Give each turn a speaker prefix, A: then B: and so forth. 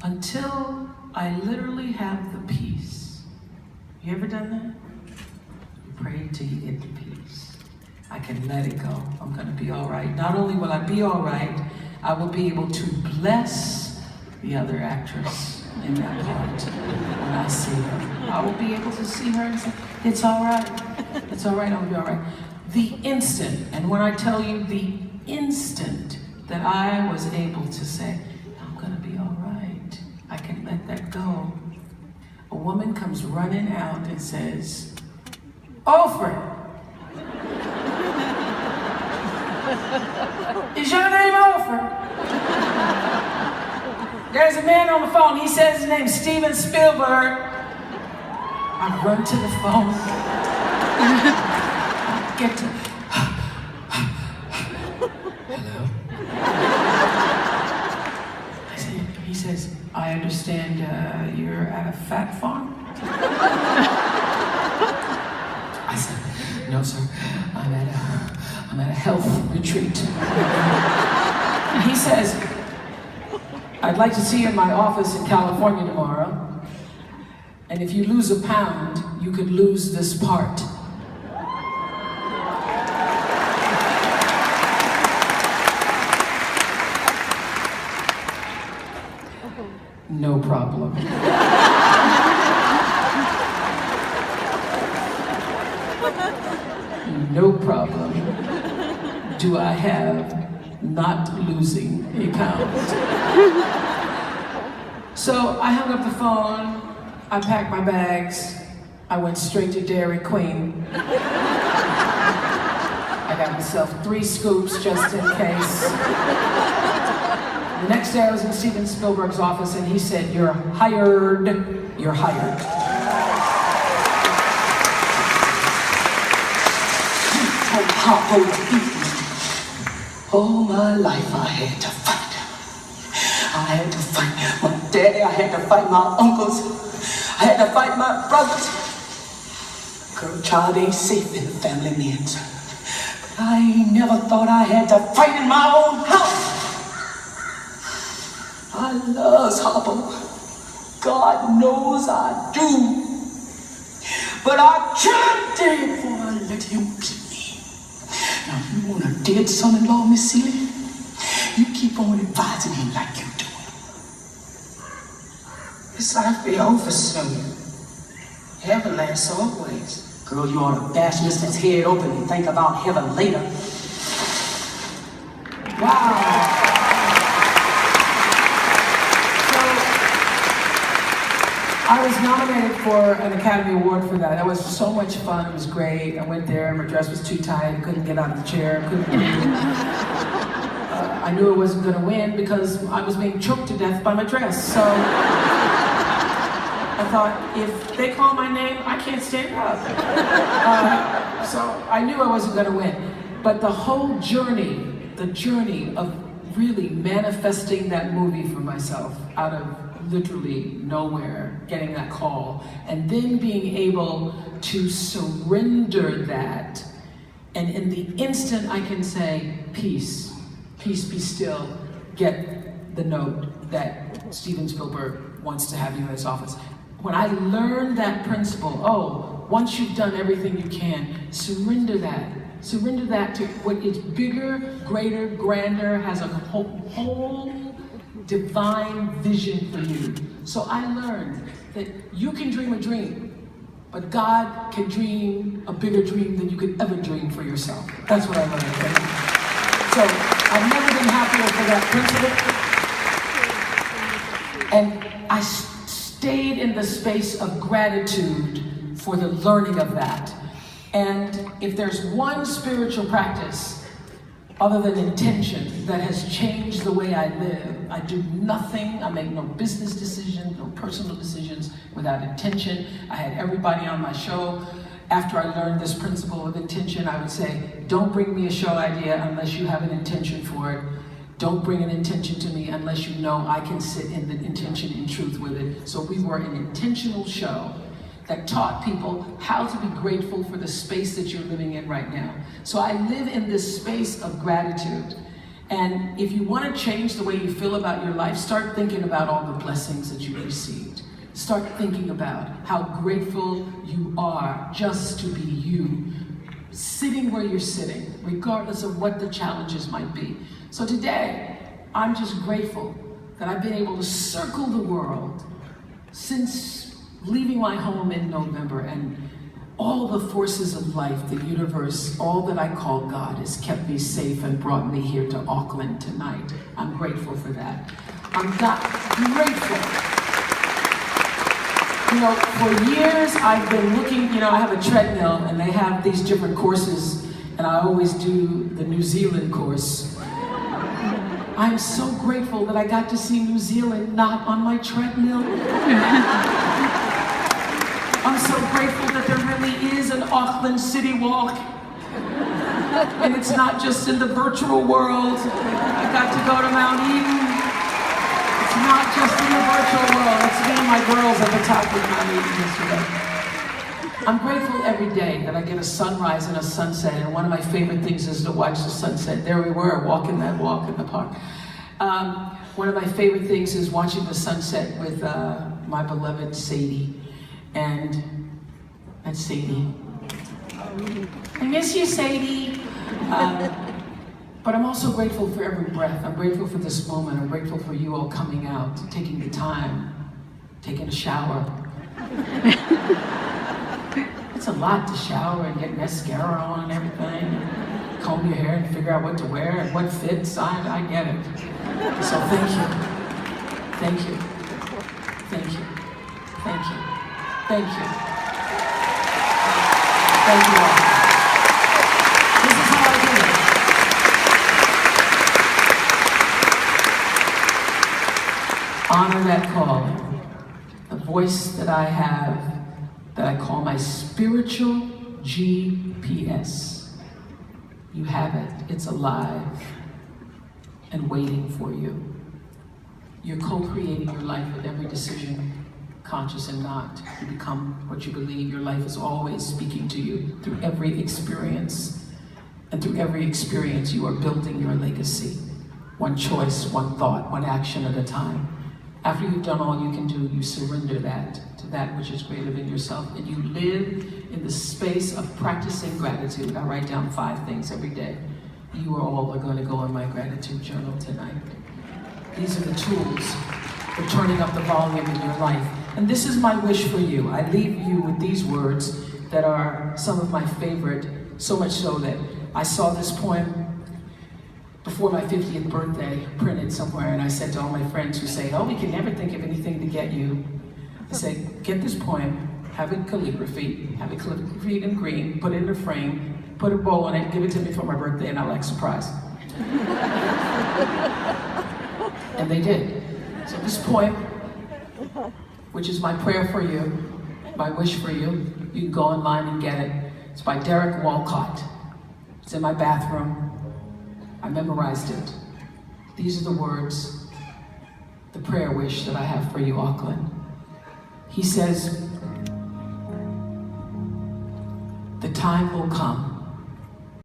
A: until I literally have the peace. You ever done that? You pray until you get the peace. I can let it go. I'm going to be all right. Not only will I be all right, I will be able to bless the other actress in that part when I see her. I will be able to see her and say, it's all right. It's all right, I'll be all right. The instant, and when I tell you the instant that I was able to say, I'm going to be all right, I can let that go. A woman comes running out and says, Oprah, is your name Oprah? There's a man on the phone, he says his name's Steven Spielberg. I run to the phone. I get to, hello? He says, I understand you're at a fat farm? I said, no sir, I'm at a health retreat. And he says, I'd like to see you in my office in California tomorrow. And if you lose a pound, you could lose this part. No problem. No problem. Do I have not losing a pound? So I hung up the phone, I packed my bags, I went straight to Dairy Queen. I got myself 3 scoops just in case. The next day I was in Steven Spielberg's office and he said, you're hired, you're hired.
B: All my life I had to fight. I had to fight my daddy, I had to fight my uncles, I had to fight my brothers. Girl, child ain't safe in the family man's. But I ain't never thought I had to fight in my own house. I love Harpo. God knows I do. But I can't dare before I let him keep me. Now you want a dead son-in-law, Miss Celie? You keep on advising him like you do. This life be over soon. Heaven lasts always. Girl, you ought to bash Mr.'s head open and think about heaven later.
A: Wow. I was nominated for an Academy Award for that. That was so much fun. It was great. I went there. My dress was too tight. Couldn't get out of the chair. I knew I wasn't going to win because I was being choked to death by my dress. So I thought, if they call my name, I can't stand up. So I knew I wasn't going to win. But the whole journey, the journey of really manifesting that movie for myself out of literally nowhere, getting that call, and then being able to surrender that, and in the instant I can say, peace, peace be still, get the note that Steven Spielberg wants to have you in his office. When I learned that principle, once you've done everything you can, surrender that. Surrender that to what is bigger, greater, grander, has a whole divine vision for you. So I learned that you can dream a dream, but God can dream a bigger dream than you could ever dream for yourself. That's what I learned. Right? So I've never been happier for that principle. And I stayed in the space of gratitude for the learning of that. And if there's one spiritual practice other than intention that has changed the way I live, I do nothing, I make no business decisions, no personal decisions without intention. I had everybody on my show. After I learned this principle of intention, I would say, don't bring me a show idea unless you have an intention for it. Don't bring an intention to me unless you know I can sit in the intention in truth with it. So we were an intentional show that taught people how to be grateful for the space that you're living in right now. So I live in this space of gratitude. And if you want to change the way you feel about your life, start thinking about all the blessings that you've received. Start thinking about how grateful you are just to be you, sitting where you're sitting, regardless of what the challenges might be. So today, I'm just grateful that I've been able to circle the world since leaving my home in November, and all the forces of life, the universe, all that I call God has kept me safe and brought me here to Auckland tonight. I'm grateful for that. I'm grateful. You know, for years I've been looking, I have a treadmill and they have these different courses, and I always do the New Zealand course. I'm so grateful that I got to see New Zealand not on my treadmill. I'm so grateful that there really is an Auckland City Walk. And it's not just in the virtual world. I got to go to Mount Eden. It's not just in the virtual world. It's me and my girls at the top of Mount Eden yesterday. I'm grateful every day that I get a sunrise and a sunset, and one of my favorite things is to watch the sunset. There we were, walking that walk in the park. One of my favorite things is watching the sunset with my beloved Sadie. And that's Sadie. I miss you, Sadie. But I'm also grateful for every breath. I'm grateful for this moment. I'm grateful for you all coming out, taking the time, taking a shower. It's a lot to shower and get mascara on and everything, and comb your hair and figure out what to wear and what fits. I get it. So thank you. Thank you. Thank you. Thank you. Thank you. Thank you all. This is how I do it. Honor that calling. The voice that I have, that I call my spiritual GPS. You have it. It's alive and waiting for you. You're co-creating your life with every decision, conscious and not. You become what you believe. Your life is always speaking to you through every experience. And through every experience, you are building your legacy. One choice, one thought, one action at a time. After you've done all you can do, you surrender that to that which is greater than yourself. And you live in the space of practicing gratitude. I write down 5 things every day. You all are going to go in my gratitude journal tonight. These are the tools for turning up the volume in your life. And this is my wish for you. I leave you with these words that are some of my favorite, so much so that I saw this poem before my 50th birthday printed somewhere, and I said to all my friends who say, oh, we can never think of anything to get you. I say, get this poem, have it calligraphy in green, put it in a frame, put a bow on it, give it to me for my birthday, and I'll like surprise. And they did. So this poem, which is my prayer for you, my wish for you, you can go online and get it. It's by Derek Walcott. It's in my bathroom. I memorized it. These are the words, the prayer wish that I have for you, Auckland. He says, the time will come